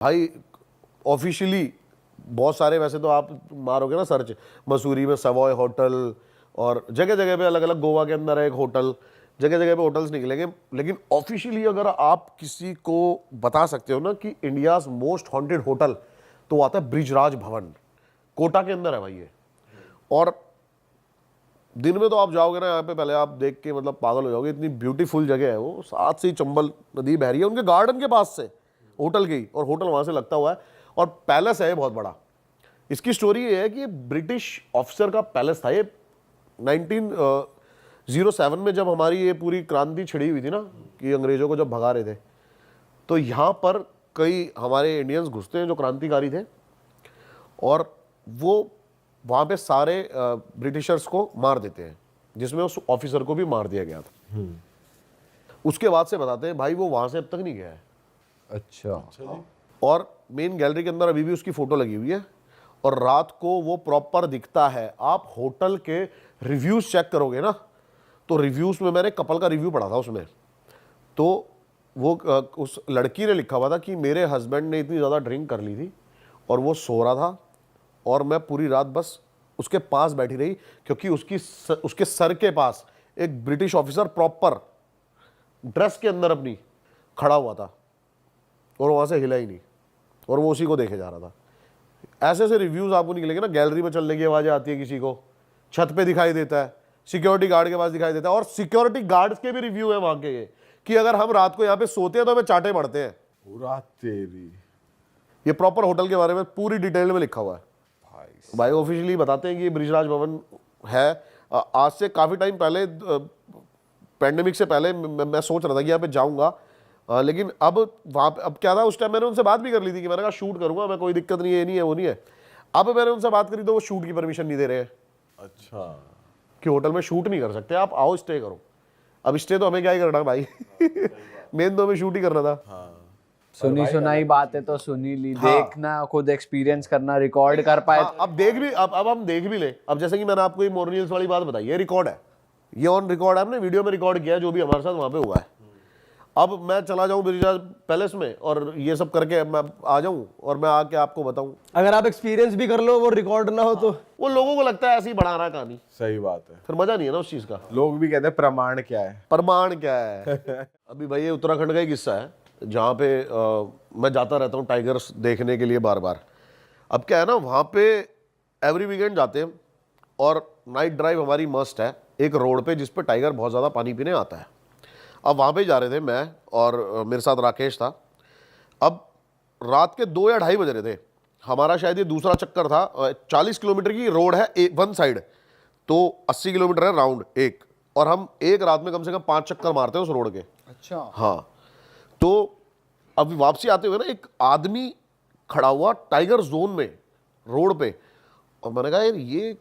भाई ऑफिशियली बहुत सारे, वैसे तो आप मारोगे ना सर्च, मसूरी में सवॉय होटल और जगह जगह पे अलग अलग, गोवा के अंदर है एक होटल, जगह जगह पे होटल्स निकलेंगे, लेकिन ऑफिशियली अगर आप किसी को बता सकते हो ना कि इंडियाज मोस्ट हॉन्टेड होटल, तो आता है ब्रिजराज भवन, कोटा के अंदर है भाई ये। और दिन में तो आप जाओगे ना यहाँ पे, पहले आप देख के मतलब पागल हो जाओगे, इतनी ब्यूटीफुल जगह है वो, साथ से ही चंबल नदी बह रही है उनके गार्डन के पास से, होटल की, और होटल वहां से लगता हुआ है, और पैलेस है बहुत बड़ा। इसकी स्टोरी ये है कि ब्रिटिश ऑफिसर का पैलेस था ये। 1907 में जब हमारी ये पूरी क्रांति छिड़ी हुई थी ना, कि अंग्रेजों को जब भगा रहे थे, तो यहाँ पर कई हमारे इंडियंस घुसते हैं जो क्रांतिकारी थे, और वो वहाँ पे सारे ब्रिटिशर्स को मार देते हैं, जिसमें उस ऑफिसर को भी मार दिया गया था। उसके बाद से बताते हैं भाई वो वहाँ से अब तक नहीं गया है। अच्छा। और मेन गैलरी के अंदर अभी भी उसकी फोटो लगी हुई है, और रात को वो प्रॉपर दिखता है। आप होटल के रिव्यूज चेक करोगे ना, तो रिव्यूज में मैंने कपल का रिव्यू पढ़ा था उसमें, तो वो उस लड़की ने लिखा हुआ था कि मेरे हस्बैंड ने इतनी ज़्यादा ड्रिंक कर ली थी और वो सो रहा था, और मैं पूरी रात बस उसके पास बैठी रही, क्योंकि उसके सर के पास एक ब्रिटिश ऑफिसर प्रॉपर ड्रेस के अंदर अपनी खड़ा हुआ था, और वहाँ से हिला ही नहीं, और वो उसी को देखे जा रहा था। ऐसे ऐसे रिव्यूज आपको निकलेंगे ना, गैलरी में चलने की आवाज़ें आती है किसी को, छत पे दिखाई देता है, सिक्योरिटी गार्ड के पास दिखाई देता है, और सिक्योरिटी गार्ड्स के भी रिव्यू है वहाँ के ये, कि अगर हम रात को यहाँ पे सोते हैं तो हमें चाटे पड़ते हैं। पूरा तेरी। ये प्रॉपर होटल के बारे में पूरी डिटेल में लिखा हुआ है भाई। ऑफिशियली बताते हैं कि ये ब्रिजराज भवन है। आज से काफ़ी टाइम पहले, पैंडेमिक से पहले मैं सोच रहा था कि यहाँ पे जाऊँगा, लेकिन अब वहाँ पे अब क्या था, उस टाइम मैंने उनसे बात भी कर ली थी कि मैंने कहा शूट करूँगा मैं, कोई दिक्कत नहीं है, ये नहीं है वो नहीं है। अब मैंने उनसे बात करी तो वो शूट की परमिशन नहीं दे रहे हैं। अच्छा। कि होटल में शूट नहीं कर सकते, आप आओ स्टे करो। अब स्टे तो हमें क्या ही करना भाई मेन तो हमें शूट ही करना था। हाँ। सुनी सुनाई बात है तो सुनी ली। देखना, खुद एक्सपीरियंस करना, रिकॉर्ड कर पाए। अब देख भी, अब हम देख भी ले। अब जैसे कि मैंने आपको ये मोरनियल्स वाली बात बताई, ये रिकॉर्ड है, ये ऑन रिकॉर्ड है, हमने वीडियो में रिकॉर्ड किया है जो भी हमारे साथ वहां पे हुआ है। अब मैं चला जाऊं ब्रिजराज पैलेस में और ये सब करके मैं आ जाऊं और मैं आके आपको बताऊं, अगर आप एक्सपीरियंस भी कर लो, वो रिकॉर्ड ना हो तो वो लोगों को लगता है ऐसे ही बढ़ा रहा है कहानी, सही बात है। फिर मजा नहीं है ना उस चीज का। लोग भी कहते हैं प्रमाण क्या है, प्रमाण क्या है अभी भाई ये उत्तराखंड का ही किस्सा है, जहाँ पे मैं जाता रहता हूँ टाइगर्स देखने के लिए बार बार। अब क्या है ना, वहाँ पे एवरी वीकेंड जाते हैं, और नाइट ड्राइव हमारी मस्ट है एक रोड पे जिस पे टाइगर बहुत ज़्यादा पानी पीने आता है। अब वहाँ पे जा रहे थे मैं और मेरे साथ राकेश था। अब रात के 2 या 2:30 बज रहे थे, हमारा शायद ये दूसरा चक्कर था। 40 किलोमीटर की रोड है वन साइड, तो 80 किलोमीटर है राउंड एक, और हम एक रात में कम से कम 5 चक्कर मारते हैं उस रोड के। अच्छा। हाँ, तो अभी वापसी आते हुए ना एक आदमी खड़ा हुआ टाइगर जोन में रोड पे, और मैंने कहा यार ये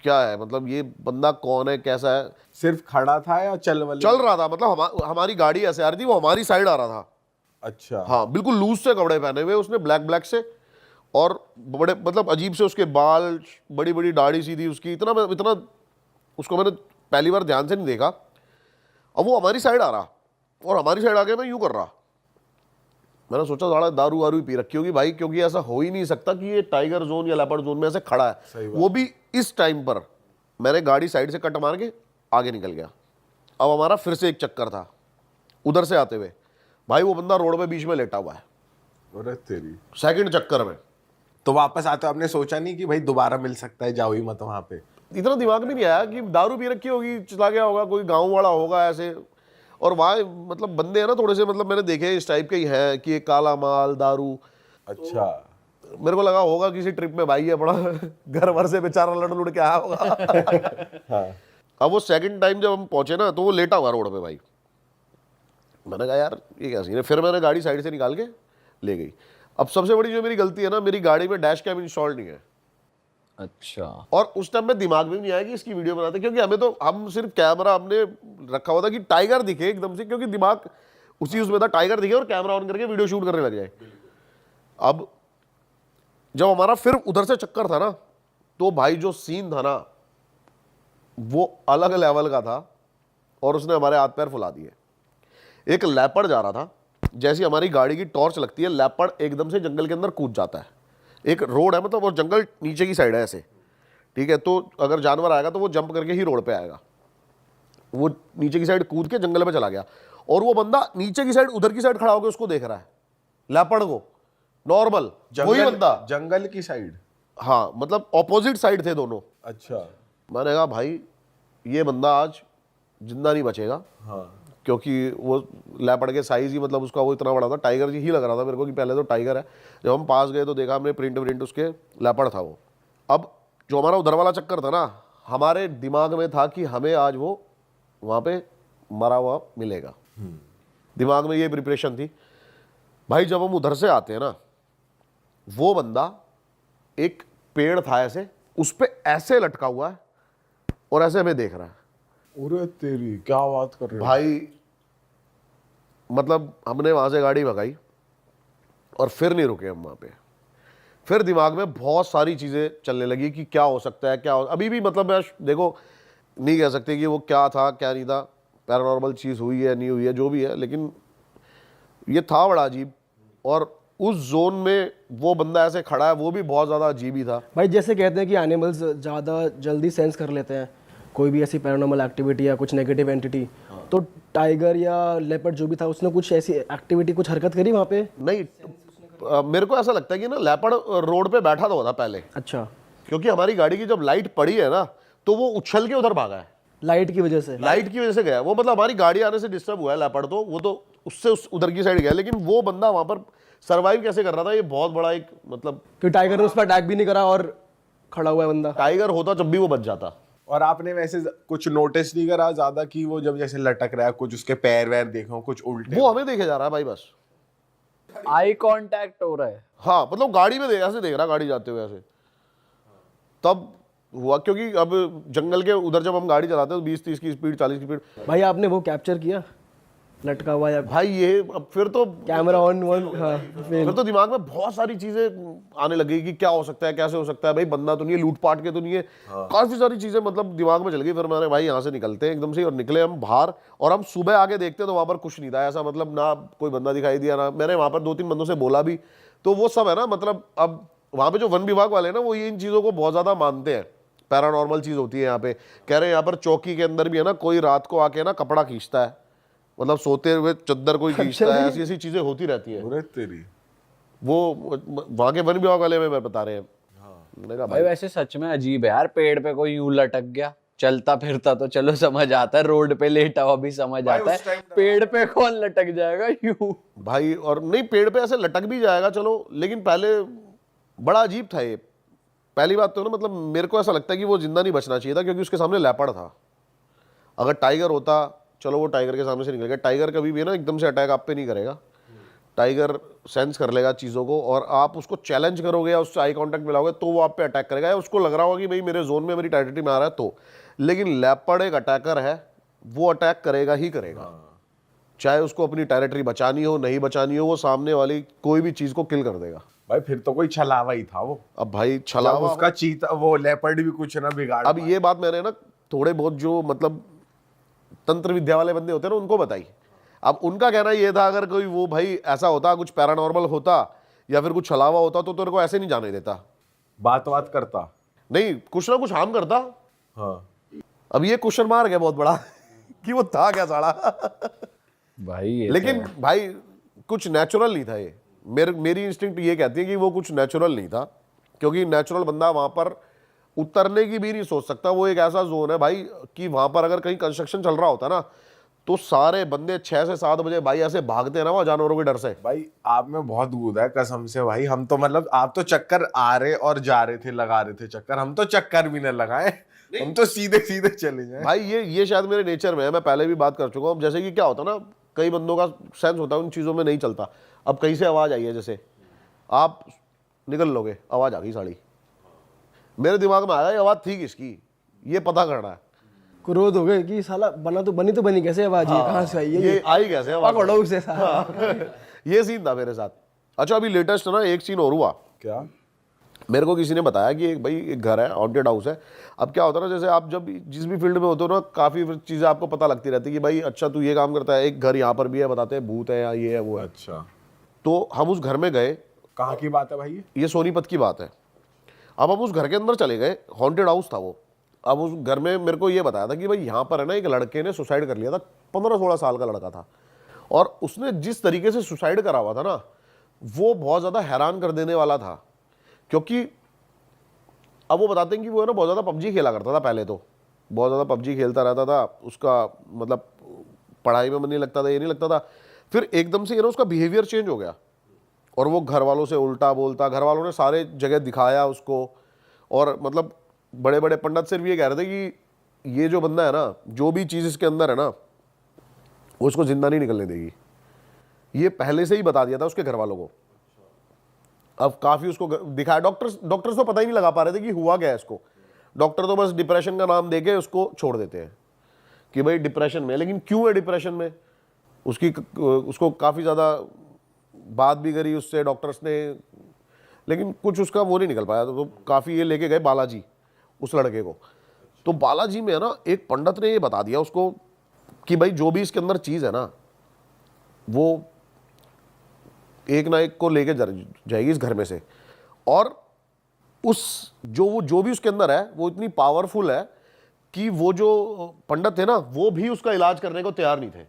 क्या है, मतलब ये बंदा कौन है, कैसा है। सिर्फ खड़ा था या चल रहा था, मतलब हमारी गाड़ी ऐसे आ रही थी, वो हमारी साइड आ रहा था। अच्छा। हाँ, बिल्कुल लूज से कपड़े पहने हुए उसने, ब्लैक से, और बड़े मतलब अजीब से उसके बाल, बड़ी बड़ी दाढ़ी सी थी उसकी, इतना उसको मैंने पहली बार ध्यान से नहीं देखा। अब वो हमारी साइड आ रहा, और हमारी साइड आके मैं यूं कर रहा। मैंने सोचा थोड़ा दारू वारू पी रखी होगी भाई, क्योंकि ऐसा हो ही नहीं सकता कि ये टाइगर जोन या लेपर्ड जोन में ऐसे खड़ा है, वो भी इस टाइम पर। मैंने गाड़ी साइड से कट मार के आगे निकल गया। अब हमारा फिर से एक चक्कर था उधर से आते हुए, भाई वो बंदा रोड पे बीच में लेटा हुआ है। अरे तेरी। सेकंड चक्कर में तो वापस आते आपने सोचा नहीं कि भाई दोबारा मिल सकता है, जाओ ही मत वहां पे? इतना दिमाग में नहीं आया कि दारू पी रखी होगी, चला गया होगा, कोई गाँव वाला होगा ऐसे। और वहाँ मतलब बंदे हैं ना थोड़े से, मतलब मैंने देखे इस टाइप के ही हैं कि ये काला माल दारू। अच्छा। तो मेरे को लगा होगा किसी ट्रिप में भाई है बड़ा घर भर से बेचारा लड़ के आया होगा हाँ। अब वो सेकंड टाइम जब हम पहुंचे ना, तो वो लेटा हुआ रोड पे भाई। मैंने कहा यार ये क्या सीन है, फिर मैंने गाड़ी साइड से निकाल के ले गई। अब सबसे बड़ी जो मेरी गलती है ना, मेरी गाड़ी में डैश कैम इंस्टॉल नहीं है। अच्छा। और उस टाइम में दिमाग में नहीं आया कि इसकी वीडियो बनाते, क्योंकि हम सिर्फ कैमरा हमने रखा हुआ था कि टाइगर दिखे एकदम से, क्योंकि दिमाग उसी उसमें था, टाइगर दिखे और कैमरा ऑन करके वीडियो शूट करने लग जाए। अब जब हमारा फिर उधर से चक्कर था ना, तो भाई जो सीन था ना वो अलग लेवल का था, और उसने हमारे हाथ पैर फुला दिए। एक लेपर्ड जा रहा था, जैसी हमारी गाड़ी की टॉर्च लगती है, लेपर्ड एकदम से जंगल के अंदर कूद जाता है। एक रोड है मतलब, और जंगल नीचे की साइड है ऐसे, ठीक है, तो अगर जानवर आएगा तो वो जंप करके ही रोड पे आएगा। वो नीचे की साइड कूद के जंगल में चला गया, और वो बंदा नीचे की साइड उधर की साइड खड़ा होकर उसको देख रहा है, लेपर्ड को, नॉर्मल वही बंदा। जंगल की साइड? हाँ, मतलब ऑपोजिट साइड थे दोनों। अच्छा। मैंने कहा भाई ये बंदा आज जिंदा नहीं बचेगा। हाँ। क्योंकि वो लेपर्ड के साइज ही, मतलब उसका वो इतना बड़ा था, टाइगर ही लग रहा था मेरे को कि पहले तो टाइगर है। जब हम पास गए तो देखा हमने प्रिंट उसके, लेपर्ड था वो। अब जो हमारा उधर वाला चक्कर था ना, हमारे दिमाग में था कि हमें आज वो वहाँ पे मरा हुआ मिलेगा, दिमाग में ये प्रिपरेशन थी। भाई जब हम उधर से आते हैं ना, वो बंदा एक पेड़ था ऐसे, उस पे ऐसे लटका हुआ है और ऐसे हमें देख रहा है। अरे तेरी, क्या बात कर रहे हो भाई मतलब हमने वहां से गाड़ी भगाई और फिर नहीं रुके हम वहां पे। फिर दिमाग में बहुत सारी चीजें चलने लगी कि क्या हो सकता है, क्या हो, अभी भी मतलब मैं देखो नहीं कह सकते कि वो क्या था क्या नहीं था, पैरानॉर्मल चीज हुई है नहीं हुई है जो भी है, लेकिन ये था बड़ा अजीब। और उस जोन में वो बंदा ऐसे खड़ा है, वो भी बहुत ज़्यादा अजीब ही था। भाई जैसे कहते हैं कि एनिमल्स ज़्यादा जल्दी सेंस कर लेते हैं कोई भी ऐसी पैरानॉर्मल एक्टिविटी या कुछ नेगेटिव एंटिटी, तो टाइगर या लेपर्ड जो भी था उसने कुछ ऐसी एक्टिविटी, कुछ हरकत करी वहाँ पे? नहीं, मेरे को ऐसा लगता है कि ना लेपर्ड रोड पे बैठा था पहले। अच्छा। क्योंकि हमारी गाड़ी की जब लाइट पड़ी है ना, तो वो उछल के उधर भागा है, लाइट की वजह से? लाइट की वजह से गया वो, मतलब हमारी गाड़ी आने से डिस्टर्ब हुआ है लेपर्ड, तो वो तो उससे उधर की साइड गया। लेकिन वो बंदा वहां पर सर्वाइव कैसे कर रहा था, ये बहुत बड़ा एक मतलब, कि टाइगर ने उस पर अटैक भी नहीं करा और खड़ा हुआ है बंदा। टाइगर होता जब भी वो बच जाता। और आपने वैसे कुछ नोटिस नहीं करा ज्यादा कि वो जब जैसे लटक रहा है, कुछ उसके पैर वैर देखो कुछ उल्टे? वो हमें देखे जा रहा है भाई, बस आई कांटेक्ट हो रहा है। हाँ, मतलब गाड़ी में ऐसे देख रहा, गाड़ी जाते हुए ऐसे, तब हुआ। क्योंकि अब जंगल के उधर जब हम गाड़ी चलाते हैं तो 20-30 की स्पीड, 40 की स्पीड। भाई आपने वो कैप्चर किया लटका हुआ या भाई ये अब फिर तो कैमरा ऑन वन? हाँ, फिर तो दिमाग में बहुत सारी चीजें आने लगी कि क्या हो सकता है, कैसे हो सकता है, भाई बंदा तो नहीं है, लूटपाट के तो नहीं है। काफी सारी चीजें मतलब दिमाग में चल गई। फिर मैंने भाई यहाँ से निकलते हैं एकदम से, और निकले हम बाहर, और हम सुबह आके देखते हैं तो वहां पर कुछ नहीं था ऐसा, मतलब ना कोई बंदा दिखाई दिया, ना मैंने वहां पर 2-3 बंदों से बोला भी, तो वो सब है ना, मतलब अब वहां पे जो वन विभाग वाले ना, वो ये इन चीजों को बहुत ज्यादा मानते हैं, पैरानॉर्मल चीज होती है यहाँ पे। कह रहे हैं यहाँ पर चौकी के अंदर भी है ना, कोई रात को आके ना कपड़ा खींचता है, मतलब सोते हुए चद्दर कोई खींचता है, ऐसी ऐसी चीजें होती रहती हैं। अरे तेरी, वो वहां के वन विभाग वाले में बता रहे हैं। मैंने कहा भाई वैसे सच में अजीब है यार, पेड़ पे कोई यूं लटक गया, चलता फिरता तो चलो समझ आता है, रोड पे लेटा हुआ भी समझ आता है, पेड़ पे कौन लटक जाएगा यूं? भाई, और नहीं पेड़ पे ऐसे लटक भी जाएगा चलो, लेकिन पहले बड़ा अजीब था ये। पहली बात तो ना, मतलब मेरे को ऐसा लगता है कि वो जिंदा नहीं बचना चाहिए था, क्योंकि उसके सामने लेपर्ड था। अगर टाइगर होता, चलो वो टाइगर के सामने से निकल गया। टाइगर कभी भी ना एकदम से अटैक आप पे नहीं करेगा, टाइगर सेंस कर लेगा चीज़ों को, और आप उसको चैलेंज करोगे या उससे आई कांटेक्ट मिलाओगे तो वो आप पे अटैक करेगा, या उसको लग रहा होगा कि भाई मेरे जोन में, मेरी टेरिटरी में आ रहा है तो। लेकिन लेपर्ड एक अटैकर है, वो अटैक करेगा ही करेगा, चाहे उसको अपनी टेरिटरी बचानी हो नहीं बचानी हो, वो सामने वाली कोई भी चीज़ को किल कर देगा। भाई फिर तो कोई छलावा ही था वो। अब भाई जब छलावा, उसका चीता, वो लेपर्ड भी कुछ ना बिगाड़। अब ये बात मैंने ना थोड़े बहुत जो मतलब तंत्र विद्या वाले बंदे होते हैं ना, उनको बताई। अब उनका कहना ये था, अगर कोई वो भाई ऐसा होता, कुछ पैरानॉर्मल होता या फिर कुछ छलावा होता, तो तेरे को ऐसे नहीं जाने देता, बात करता नहीं कुछ ना कुछ हार्म करता। हाँ। अब ये क्वेश्चन मार्क है बहुत बड़ा कि वो था क्या साला। भाई ये लेकिन भाई कुछ नेचुरल नहीं था ये। मेरी इंस्टिंक्ट ये कहती है कि वो कुछ नेचुरल नहीं था, क्योंकि नेचुरल बंदा वहां पर उतरने की भी नहीं सोच सकता। वो एक ऐसा जोन है भाई कि वहां पर अगर कहीं कंस्ट्रक्शन चल रहा होता ना, तो सारे बंदे 6 से 7 बजे भाई ऐसे भागते हैं ना वहां, जानवरों के डर से। भाई आप में बहुत गुद है कसम से भाई। हम तो मतलब, आप तो चक्कर आ रहे और जा रहे थे, लगा रहे थे चक्कर, हम तो चक्कर भी न लगाए, हम तो सीधे सीधे चले जाए। भाई ये शायद मेरे नेचर में है, मैं पहले भी बात कर चुका हूँ। जैसे कि क्या होता ना, कई बंदों का सेंस होता है, उन चीज़ों में नहीं चलता। अब कहीं से आवाज़ आई है, जैसे आप निकल लोगे, आवाज़ आ गई साड़ी, मेरे दिमाग में आया ये आवाज़ थी किसकी, ये पता करना है। क्रोध हो गए कि साला बनी कैसे आवाज, ये कहाँ से आई है, ये आई कैसे आवाज़? पकड़ो उसे साला। ये सीन था मेरे साथ। अच्छा, अभी लेटेस्ट ना एक सीन और हुआ। क्या? मेरे को किसी ने बताया कि एक भाई एक घर है, हॉन्टेड हाउस है। अब क्या होता है ना, जैसे आप जब जिस भी फील्ड में होते हो ना, काफ़ी चीज़ें आपको पता लगती रहती है कि भाई अच्छा तू ये काम करता है, एक घर यहाँ पर भी है, बताते हैं भूत है या ये है वो है। अच्छा, तो हम उस घर में गए, कहाँ की बात है भाई ये सोनीपत की बात है। अब हम उस घर के अंदर चले गए, हॉन्टेड हाउस था वो। अब उस घर में मेरे को ये बताया था कि भाई यहाँ पर है ना, एक लड़के ने सुसाइड कर लिया था, 15-16 साल का लड़का था, और उसने जिस तरीके से सुसाइड करा हुआ था ना, वो बहुत ज़्यादा हैरान कर देने वाला था। क्योंकि अब वो बताते हैं कि वो है ना बहुत ज़्यादा पबजी खेला करता था पहले, तो बहुत ज़्यादा पबजी खेलता रहता था, उसका मतलब पढ़ाई में मन नहीं लगता था, ये नहीं लगता था। फिर एकदम से ये ना उसका बिहेवियर चेंज हो गया, और वो घर वालों से उल्टा बोलता, घर वालों ने सारे जगह दिखाया उसको, और मतलब बड़े बड़े पंडित सिर्फ ये कह रहे थे कि ये जो बंदा है ना, जो भी चीज़ इसके अंदर है ना, वो उसको जिंदा नहीं निकलने देगी। ये पहले से ही बता दिया था उसके घर वालों को। अब काफ़ी उसको दिखाया, डॉक्टर्स तो पता ही नहीं लगा पा रहे थे कि हुआ क्या है इसको। डॉक्टर तो बस डिप्रेशन का नाम देके उसको छोड़ देते हैं कि भाई डिप्रेशन में, लेकिन क्यों है डिप्रेशन में, उसको काफ़ी ज़्यादा बात भी करी उससे डॉक्टर्स ने, लेकिन कुछ उसका वो नहीं निकल पाया। तो काफ़ी ये लेके गए बालाजी उस लड़के को। तो बालाजी में है ना, एक पंडित ने ये बता दिया उसको कि भाई जो भी इसके अंदर चीज़ है ना, वो एक ना एक को लेके जाएगी इस घर में से, और उस जो भी उसके अंदर है वो इतनी पावरफुल है कि वो जो पंडित थे ना, वो भी उसका इलाज करने को तैयार नहीं थे।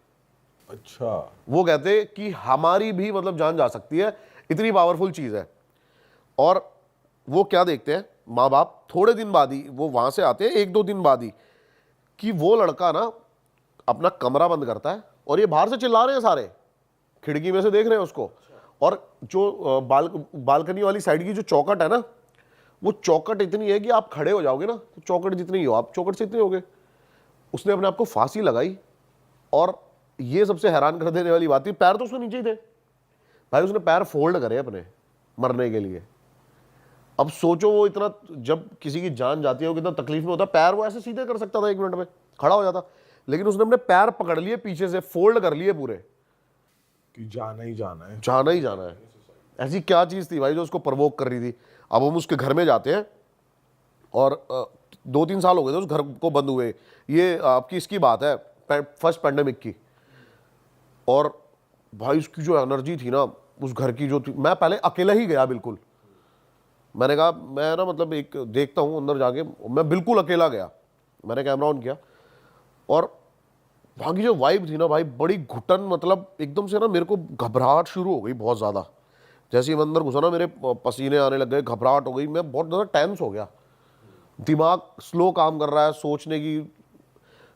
अच्छा, वो कहते कि हमारी भी मतलब जान जा सकती है, इतनी पावरफुल चीज है। और वो क्या देखते हैं माँ बाप, थोड़े दिन बाद ही वो वहां से आते हैं, 1-2 दिन बाद ही, कि वो लड़का ना अपना कमरा बंद करता है, और ये बाहर से चिल्ला रहे हैं सारे, खिड़की में से देख रहे हैं उसको। और जो बालकनी वाली साइड की जो चौखट है ना, वो चौखट इतनी है कि आप खड़े हो जाओगे ना, तो चौखट जितनी ही हो आप चौखट से इतने होगे। उसने अपने आप को फांसी लगाई, और ये सबसे हैरान कर देने वाली बात थी, पैर तो उसके नीचे ही थे भाई, उसने पैर फोल्ड करे अपने मरने के लिए। अब सोचो वो इतना, जब किसी की जान जाती है वो कितना तकलीफ में होता है। पैर वो ऐसे सीधे कर सकता था 1 मिनट में, खड़ा हो जाता, लेकिन उसने अपने पैर पकड़ लिए पीछे से, फोल्ड कर लिए पूरे, कि जाना ही जाना है, जाना ही जाना है। ऐसी क्या चीज थी भाई जो उसको प्रवोक कर रही थी। अब हम उसके घर में जाते हैं, और 2-3 साल हो गए थे उस घर को बंद हुए। ये आपकी इसकी बात है, फर्स्ट पैंडेमिक की। और भाई उसकी जो एनर्जी थी ना उस घर की जो थी, मैं पहले अकेला ही गया बिल्कुल। मैंने कहा मैं ना मतलब एक देखता हूँ अंदर जाके, मैं बिल्कुल अकेला गया, मैंने कैमरा ऑन किया, और वहाँ की जो वाइब थी ना भाई, बड़ी घुटन, मतलब एकदम से ना मेरे को घबराहट शुरू हो गई बहुत ज़्यादा। जैसे ही मैं अंदर घुसा ना, मेरे पसीने आने लग गए, घबराहट हो गई, मैं बहुत ज़्यादा टेंस हो गया, दिमाग स्लो काम कर रहा है सोचने की।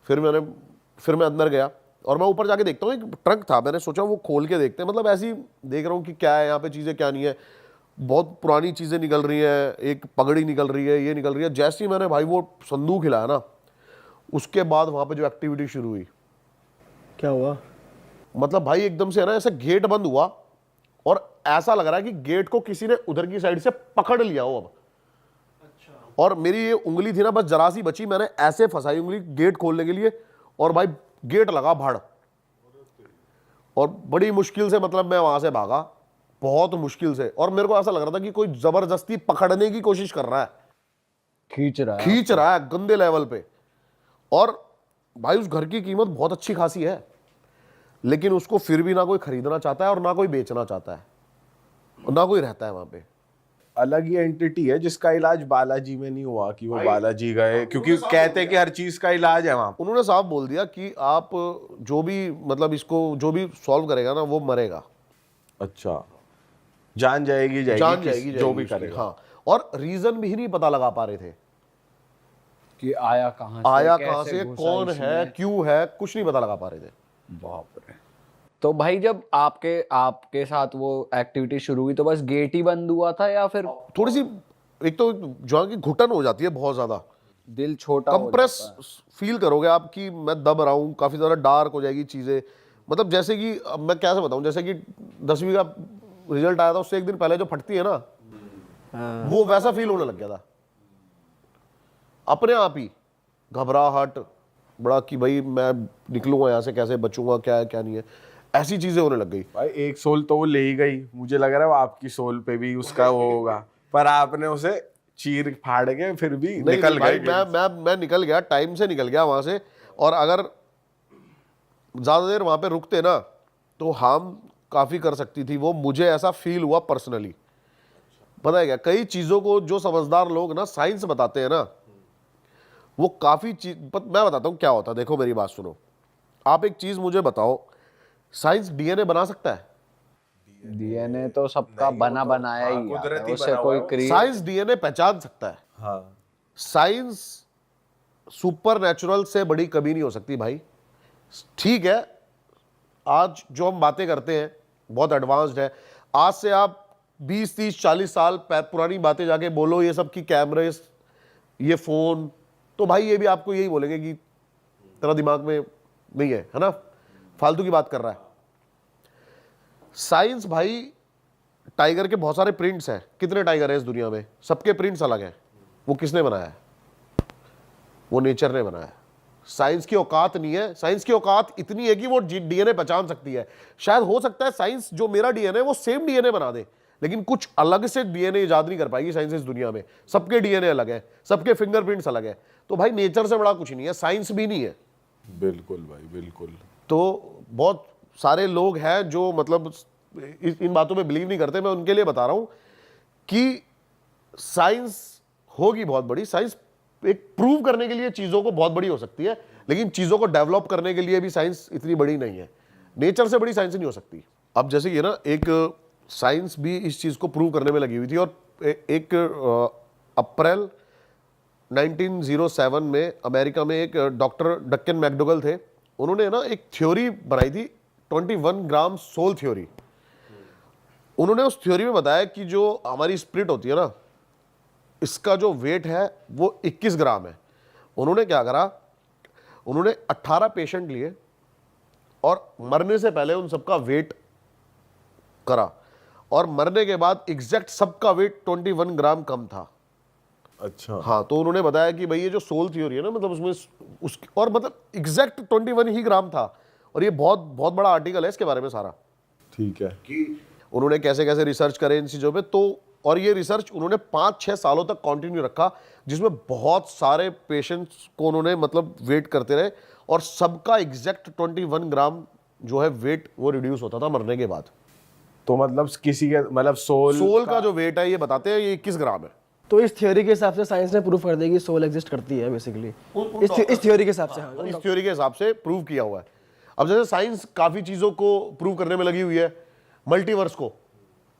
फिर मैं अंदर गया, और मैं ऊपर जाके देखता हूँ, एक ट्रंक था, मैंने सोचा वो खोल के देखते हैं, मतलब ऐसे ही देख रहा हूँ कि क्या है यहाँ पे चीज़ें, क्या नहीं है। बहुत पुरानी चीज़ें निकल रही हैं, एक पगड़ी निकल रही है, ये निकल रही है। जैसे ही मैंने भाई वो संदूक हिलाया ना, उसके बाद वहाँ पे जो एक्टिविटी शुरू हुई, क्या हुआ? मतलब भाई एकदम से है ना, ऐसे गेट बंद हुआ, और ऐसा लग रहा है कि गेट को किसी ने उधर की साइड से पकड़ लिया हो अब। और मेरी ये उंगली थी ना बस जरा सी बची, मैंने ऐसे फंसाई उंगली गेट खोलने के लिए, और भाई गेट लगा भड़, और बड़ी मुश्किल से मतलब मैं वहां से भागा, बहुत मुश्किल से। और मेरे को ऐसा लग रहा था कि कोई जबरदस्ती पकड़ने की कोशिश कर रहा है, खींच रहा है गंदे लेवल पे। और भाई उस घर की कीमत बहुत अच्छी खासी है, लेकिन उसको फिर भी ना कोई खरीदना चाहता है, और ना कोई बेचना चाहता है, और ना कोई रहता है वहां पे। अलग ही एंटिटी है जिसका इलाज बालाजी में नहीं हुआ कि वो बालाजी गए, क्योंकि कहते हैं कि हर चीज का इलाज है वहां। उन्होंने साफ बोल दिया कि आप जो भी मतलब इसको जो भी सॉल्व करेगा ना, वो मरेगा। अच्छा, जान जाएगी जो भी उसकी, करेगा। हाँ। और रीजन भी नहीं पता लगा पा रहे थे कि आया कहाँ से, से, कौन है, क्यों है, कुछ नहीं पता लगा पा रहे थे। बाप रे। तो भाई जब आपके साथ वो एक्टिविटी शुरू हुई, तो बस गेट ही बंद हुआ था, या फिर थोड़ी सी एक तो जो की घुटन हो जाती है बहुत ज्यादा, दिल छोटा हो कंप्रेस जाता है? फील करोगे आप कि मैं दब रहा हूँ, काफी ज्यादा डार्क हो जाएगी चीजें। मतलब जैसे कि अब मैं कैसे बताऊं, जैसे कि 10वीं का रिजल्ट आया था, उससे एक दिन पहले जो फटती है ना, वो वैसा फील होने लग गया था अपने आप ही। घबराहट बड़ा कि भाई मैं निकलूंगा यहाँ से कैसे, बचूंगा, क्या है क्या नहीं है, ऐसी चीजें होने लग गई। भाई एक सोल तो वो ले ही गई, मुझे लग रहा है वो आपकी सोल पे भी उसका वो होगा। पर आपने उसे चीर फाड़ के फिर भी नहीं निकल भाई, गए। मैं निकल गया, टाइम से निकल गया वहां से। और अगर ज्यादा देर वहां पे रुकते ना तो हार्म काफी कर सकती थी वो, मुझे ऐसा फील हुआ पर्सनली। पता है क्या, कई चीजों को जो समझदार लोग ना साइंस बताते हैं ना, वो काफी चीज मैं बताता हूं क्या होता है। देखो मेरी बात सुनो, आप एक चीज मुझे बताओ, साइंस डीएनए बना सकता है? डीएनए तो सबका बना बनाया ही आता है, कुदरती उससे बना हुआ कोई है वो। क्रिएट। साइंस डीएनए पहचान सकता है। हाँ, साइंस सुपर नेचुरल से बड़ी कभी नहीं हो सकती भाई। ठीक है, आज जो हम बातें करते हैं बहुत एडवांस्ड है। आज से आप 20, 30, 40 साल पुरानी बातें जाके बोलो ये सब की कैमरे, ये फोन, तो भाई ये भी आपको यही बोलेंगे कि तेरा दिमाग में नहीं है ना, फालतू की बात कर रहा है। साइंस भाई, टाइगर के बहुत सारे प्रिंट्स हैं। कितने टाइगर हैं इस दुनिया में? सबके प्रिंट्स अलग हैं। वो किसने बनाया है? वो नेचर ने बनाया है। साइंस की औकात नहीं है। साइंस की औकात इतनी है कि वो डीएनए पहचान सकती है। शायद हो सकता है साइंस जो मेरा डीएनए वो सेम डीएनए बना दे, लेकिन कुछ अलग से डीएनए इजाद नहीं कर पाएगी साइंस इस दुनिया में। सबके डीएनए अलग है, सबके फिंगरप्रिंट्स अलग है। तो भाई नेचर से बड़ा कुछ नहीं है, साइंस भी नहीं है। बिल्कुल भाई, बिल्कुल। तो बहुत सारे लोग हैं जो मतलब इन बातों में बिलीव नहीं करते। मैं उनके लिए बता रहा हूं कि साइंस होगी बहुत बड़ी। साइंस एक प्रूव करने के लिए चीजों को बहुत बड़ी हो सकती है, लेकिन चीजों को डेवलप करने के लिए भी साइंस इतनी बड़ी नहीं है। नेचर से बड़ी साइंस नहीं हो सकती। अब जैसे ये ना, एक साइंस भी इस चीज को प्रूव करने में लगी हुई थी। और एक अप्रैल 1907 में अमेरिका में एक डॉक्टर डक्कन मैकडोगल थे। उन्होंने ना एक थ्योरी बनाई थी, 21 ग्राम सोल थ्योरी। उन्होंने उस थ्योरी में बताया कि जो हमारी स्प्रिट होती है ना, इसका जो वेट है वो 21 ग्राम है। उन्होंने क्या करा, उन्होंने 18 पेशेंट लिए और मरने से पहले उन सबका वेट करा, और मरने के बाद एग्जैक्ट सबका वेट 21 ग्राम कम था। अच्छा। हाँ, तो उन्होंने बताया कि भाई ये जो सोल थ्योरी है ना, मतलब उसमें और मतलब एग्जैक्ट 21 ही ग्राम था। और ये बहुत बहुत बड़ा आर्टिकल है इसके बारे में सारा, ठीक है। कि उन्होंने कैसे कैसे रिसर्च करे इन चीज़ों पे। तो और ये रिसर्च उन्होंने 5-6 सालों तक कंटिन्यू रखा, जिसमें बहुत सारे पेशेंट्स को उन्होंने मतलब वेट करते रहे, और सबका एग्जैक्ट 21 ग्राम जो है वेट वो रिड्यूस होता था मरने के बाद। तो मतलब किसी के मतलब सोल का जो वेट है ये बताते हैं ये 21 ग्राम है। तो इस थ्योरी के हिसाब से साइंस ने प्रूव कर दिया कि सोल एग्जिस्ट करती है बेसिकली। इस थ्योरी के हिसाब से, हाँ। इस थ्योरी के हिसाब से प्रूव किया हुआ है। अब जैसे साइंस काफी चीजों को प्रूव करने में लगी हुई है, मल्टीवर्स को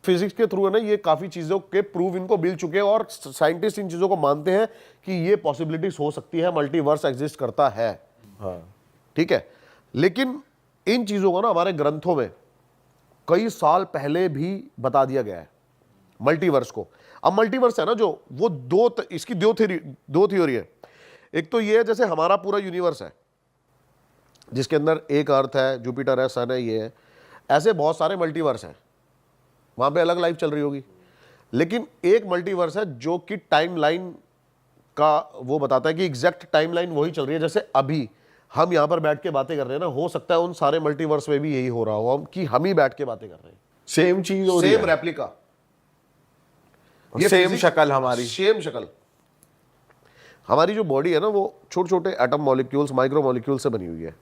फिजिक्स के थ्रू है ना, ये काफी चीजों के प्रूव इनको मिल चुके हैं, और साइंटिस्ट इन चीजों को मानते हैं कि ये पॉसिबिलिटीज हो सकती है, मल्टीवर्स एग्जिस्ट करता है। हाँ, ठीक है, लेकिन इन चीजों को ना हमारे ग्रंथों में कई साल पहले भी बता दिया गया है, मल्टीवर्स को। अब मल्टीवर्स है ना जो, वो इसकी दो थ्योरी है। एक तो ये है जैसे हमारा पूरा यूनिवर्स है, जिसके अंदर एक अर्थ है, जुपिटर है, सन है, ये है। ऐसे बहुत सारे मल्टीवर्स हैं, वहां पे अलग लाइफ चल रही होगी। लेकिन एक मल्टीवर्स है जो कि टाइमलाइन का वो बताता है कि एग्जैक्ट टाइमलाइन वही चल रही है। जैसे अभी हम यहां पर बैठ के बातें कर रहे हैं ना, हो सकता है उन सारे मल्टीवर्स में भी यही हो रहा हो कि हम ही बैठ के बातें कर रहे हैं, सेम चीज हो रही सेम है, रेप्लिका, सेम शक्ल हमारी। सेम शक्ल। हमारी जो बॉडी है ना वो छोटे छोटे एटम मॉलिक्यूल्स, माइक्रो मॉलिक्यूल्स से बनी हुई है।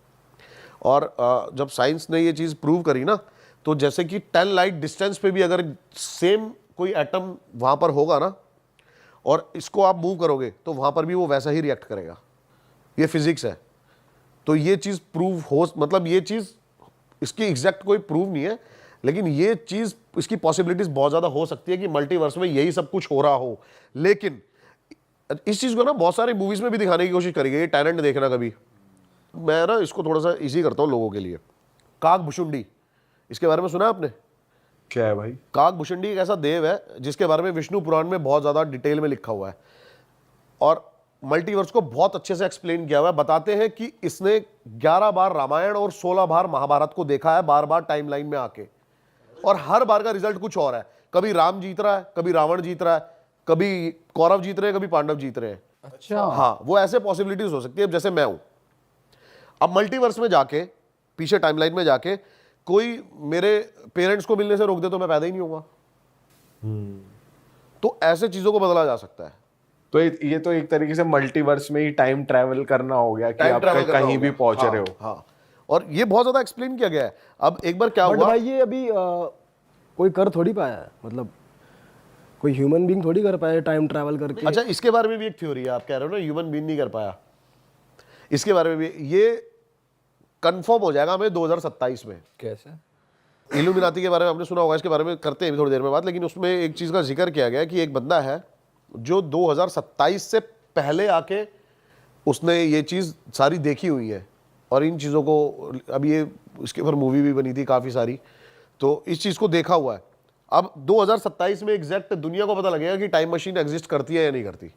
और जब साइंस ने ये चीज प्रूव करी ना, तो जैसे कि 10 लाइट डिस्टेंस पे भी अगर सेम कोई एटम वहां पर होगा ना, और इसको आप मूव करोगे तो वहां पर भी वो वैसा ही रिएक्ट करेगा। ये फिजिक्स है। तो ये चीज प्रूव हो, मतलब ये चीज इसकी एग्जैक्ट कोई प्रूव नहीं है, लेकिन ये चीज, इसकी पॉसिबिलिटीज बहुत ज्यादा हो सकती है कि मल्टीवर्स में यही सब कुछ हो रहा हो। लेकिन इस चीज को ना बहुत सारे मूवीज में भी दिखाने की कोशिश करी गई। टैलेंट देखना कभी, मैं ना इसको थोड़ा सा इजी करता हूँ लोगों के लिए। काकभुशुंडी, इसके बारे में सुना है आपने? क्या है भाई? काकभुशुंडी एक ऐसा देव है जिसके बारे में विष्णु पुराण में बहुत ज्यादा डिटेल में लिखा हुआ है, और मल्टीवर्स को बहुत अच्छे से एक्सप्लेन किया हुआ है। बताते हैं कि इसने 11 बार रामायण और 16 बार महाभारत को देखा है, बार बार टाइमलाइन में आके, और हर बार का रिजल्ट कुछ और है। कभी राम जीत रहा है, कभी रावण जीत रहा है, कभी कौरव जीत रहे हैं, कभी पांडव जीत रहे हैं। अच्छा, हाँ, वो ऐसे पॉसिबिलिटीज हो सकती है। जैसे मैं हूं, अब मल्टीवर्स में जाके, पीछे टाइमलाइन में जाके कोई मेरे पेरेंट्स को मिलने से रोक दे तो मैं पैदा ही नहीं होगा। तो ऐसे चीजों को बदला जा सकता है। तो ये तो एक तरीके से मल्टीवर्स में ही टाइम ट्रैवल करना हो गया कि Time आप travel करना कहीं हो भी गया। पहुंच हाँ, रहे हो। हाँ, और ये बहुत ज्यादा एक्सप्लेन किया गया है। अब एक बार क्या बट हुआ, भाई ये अभी कोई कर थोड़ी पाया है, मतलब कोई ह्यूमन बीइंग थोड़ी कर पाया टाइम ट्रैवल करके। अच्छा इसके बारे में भी एक थ्योरी है, आप कह रहे हो ना ह्यूमन बीइंग नहीं कर पाया, इसके बारे में भी ये कंफर्म हो जाएगा हमें 2027 में। कैसे? इल्यूमिनाती के बारे में आपने सुना होगा, इसके बारे में करते हैं थोड़ी देर में बात, लेकिन उसमें एक चीज का जिक्र किया गया है कि एक बंदा है जो 2027 से पहले आके उसने ये चीज सारी देखी हुई है, और इन चीजों को अभी ये इसके ऊपर मूवी भी बनी थी काफी सारी, तो इस चीज को देखा हुआ है। अब 2027 में एग्जैक्ट दुनिया को पता लगेगा कि टाइम मशीन एग्जिस्ट करती है या नहीं करती,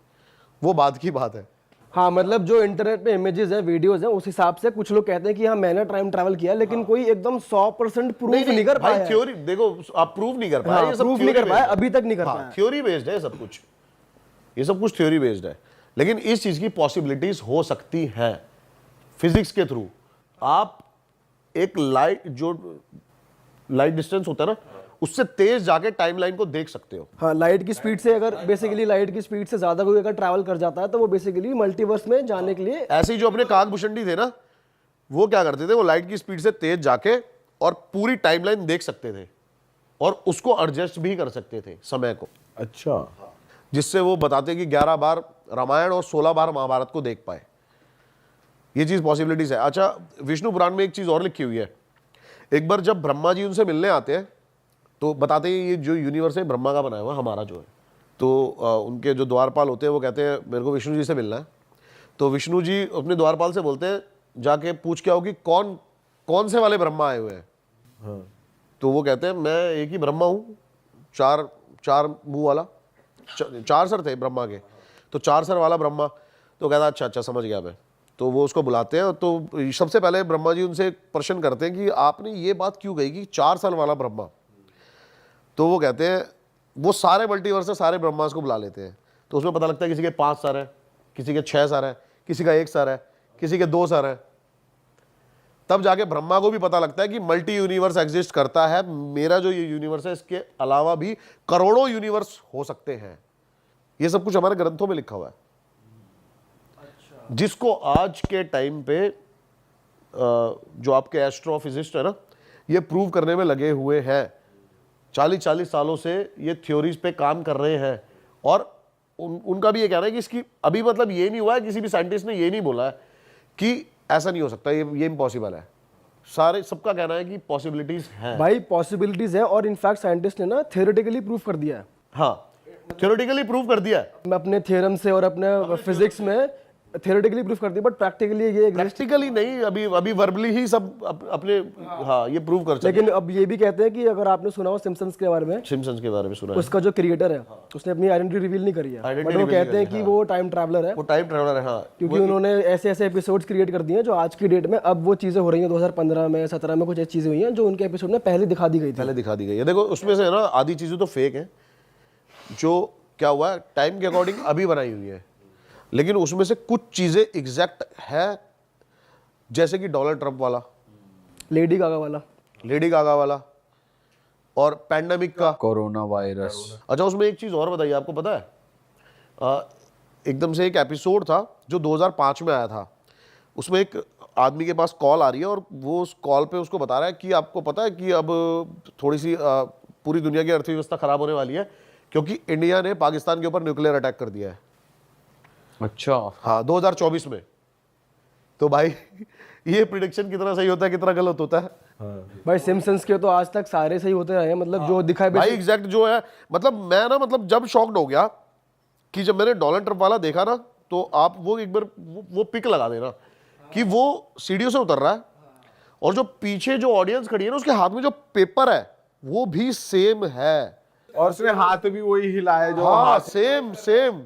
वो बात की बात है। हाँ मतलब जो इंटरनेट पे इमेजेस है, वीडियोस है, उस हिसाब से कुछ लोग कहते हैं कि हाँ मैंने टाइम ट्रैवल किया, लेकिन कोई एकदम 100% प्रूफ नहीं कर भाई पाया है। थ्योरी देखो, आप प्रूव नहीं कर पाए, हाँ, ये सब proof नहीं कर theory पाया, based है। अभी तक नहीं कर पाया। थ्योरी बेस्ड है सब कुछ, ये सब कुछ थ्योरी बेस्ड है, लेकिन इस चीज की पॉसिबिलिटीज हो सकती हैं फिजिक्स के थ्रू। आप एक लाइट, जो लाइट डिस्टेंस होता है ना, उससे तेज जाके टाइमलाइन को देख सकते हो। हाँ लाइट की स्पीड से, अगर बेसिकली लाइट की स्पीड से ज्यादा कोई अगर ट्रैवल कर जाता है तो वो बेसिकली मल्टीवर्स में जाने के लिए। ऐसे ही जो अपने काकभूषणी थे ना, वो क्या करते थे, वो लाइट की स्पीड से तेज जाके और पूरी टाइमलाइन देख सकते थे, और उसको एडजस्ट भी कर सकते थे समय को, अच्छा, जिससे वो बताते कि 11 बार रामायण और 16 बार महाभारत को देख पाए। ये चीज पॉसिबिलिटीज है। अच्छा विष्णु पुराण में एक चीज और लिखी हुई है, एक बार जब ब्रह्मा जी उनसे मिलने आते हैं तो बताते हैं ये जो यूनिवर्स है ब्रह्मा का बनाया हुआ हमारा जो है, तो उनके जो द्वारपाल होते हैं वो कहते हैं मेरे को विष्णु जी से मिलना है। तो विष्णु जी अपने द्वारपाल से बोलते हैं जाके पूछ के आओ कि कौन कौन से वाले ब्रह्मा आए हुए हैं। तो वो कहते हैं मैं एक ही ब्रह्मा हूँ, चार मुंह वाला, 4 सर थे ब्रह्मा के, तो 4 सर वाला ब्रह्मा। तो कहता अच्छा समझ गया मैं। तो वो उसको बुलाते हैं, तो सबसे पहले ब्रह्मा जी उनसे एक प्रश्न करते हैं कि आपने ये बात क्यों कही कि 4 सर वाला ब्रह्मा। तो वो कहते हैं, वो सारे मल्टीवर्स से सारे ब्रह्मास को बुला लेते हैं, तो उसमें पता लगता है किसी के 5 सर है, किसी के 6 सर है, किसी का 1 सर है, किसी के 2 सर है। तब जाके ब्रह्मा को भी पता लगता है कि मल्टी यूनिवर्स एग्जिस्ट करता है, मेरा जो ये यूनिवर्स है इसके अलावा भी करोड़ों यूनिवर्स हो सकते हैं। ये सब कुछ हमारे ग्रंथों में लिखा हुआ है, जिसको आज के टाइम पे जो आपके एस्ट्रोफिजिस्ट है ना, ये प्रूव करने में लगे हुए हैं। 40 सालों से ये थ्योरीज पे काम कर रहे हैं, और उनका भी ये कहना है कि इसकी अभी मतलब ये नहीं हुआ है, किसी भी साइंटिस्ट ने ये नहीं बोला है कि ऐसा नहीं हो सकता, ये इम्पॉसिबल है। सबका कहना है कि पॉसिबिलिटीज हैं। भाई पॉसिबिलिटीज है, और इनफैक्ट साइंटिस्ट ने ना थियोरेटिकली प्रूफ कर दिया है। हाँ थ्योरेटिकली प्रूव कर दिया है, मैं अपने थ्योरम से और अपने फिजिक्स में थियोरेटिकली प्रूफ कर दिया, बट प्रैक्टिकली ये exist- प्रैक्टिकली नहीं, अभी वर्बली ही सब अपने हाँ ये प्रूव कर सकते। लेकिन अब ये भी कहते हैं कि अगर आपने सुना हो सिम्पसन्स के बारे में, सिम्पसन्स के बारे में सुना है, उसका जो क्रिएटर है उसने अपनी आइडेंटिटी रिवील नहीं करी है, Identity बट वो reveal कहते हैं नहीं कि वो टाइम ट्रैवलर है, वो टाइम ट्रैवलर है। हाँ क्योंकि उन्होंने ऐसे ऐसे एपिसोड्स क्रिएट कर दिए हैं जो आज की डेट में अब वो चीज़ें हो रही हैं। 2015 में 17 में कुछ ऐसी चीज़ें हुई हैं जो उनके एपिसोड में पहले दिखा दी गई थी। पहले दिखा दी गई है। देखो उसमें से है ना आधी चीजें तो फेक है, जो क्या हुआ है टाइम के अकॉर्डिंग अभी बनाई हुई है, लेकिन उसमें से कुछ चीजें एग्जैक्ट है, जैसे कि डोनाल्ड ट्रंप वाला, लेडी गागा वाला और पैंडेमिक का, कोरोना वायरस। अच्छा उसमें एक चीज और बताइए, आपको पता है एकदम से एक एपिसोड था जो 2005 में आया था, उसमें एक आदमी के पास कॉल आ रही है और वो उस कॉल पे उसको बता रहा है कि आपको पता है कि अब थोड़ी सी पूरी दुनिया की अर्थव्यवस्था खराब होने वाली है क्योंकि इंडिया ने पाकिस्तान के ऊपर न्यूक्लियर अटैक कर दिया है। अच्छा हाँ 2024 में। तो भाई ये प्रिडिक्शन कितना सही होता है कितना गलत होता है। भाई सिम्पसन्स के तो आज तक सारे सही होते रहे हैं, मतलब जो दिखाए भाई एग्जैक्ट जो है, मतलब मैं ना मतलब जब शॉक्ड हो गया कि जब मैंने डोनाल्ड ट्रंप वाला देखा ना, तो आप वो एक बार वो पिक लगा देना कि वो सीढ़ियों से उतर रहा है और जो पीछे जो ऑडियंस खड़ी है ना उसके हाथ में जो पेपर है वो भी सेम है, और उसने हाथ भी वही हिलाया जो हाँ सेम।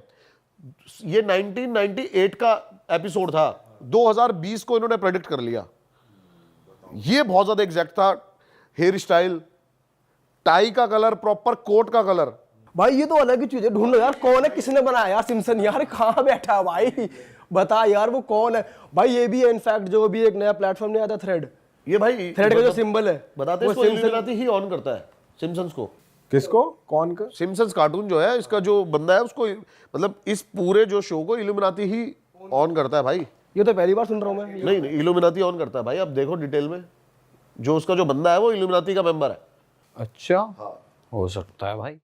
ये 1998 का एपिसोड था, 2020 को इन्होंने प्रेडिक्ट कर लिया। ये बहुत ज्यादा एग्जैक्ट था। हेयर स्टाइल, टाई का कलर, प्रॉपर कोट का कलर। भाई ये तो अलग ही चीज है, ढूंढ लो यार कौन है, किसने बनाया यार सिम्पसन, यार कहाँ बैठा है भाई, बता यार वो कौन है। भाई ये भी है इनफैक्ट जो भी एक नया प्लेटफॉर्म नहीं आता थ्रेड, ये भाई थ्रेड का जो सिंबल है बताते वो इसको सिम्पसन इल्यूमिनाटी ही ऑन करता है सिम्पसन्स को। किसको, कौन का? सिम्पसन्स कार्टून जो है, इसका जो बंदा है उसको, मतलब इस पूरे जो शो को इल्यूमिनाटी ही ऑन करता है भाई। ये तो पहली बार सुन रहा हूँ मैं। नहीं नहीं, इल्यूमिनाटी ऑन करता है भाई, आप देखो डिटेल में, जो उसका जो बंदा है वो इल्यूमिनाटी का मेंबर है। अच्छा, हो सकता है भाई।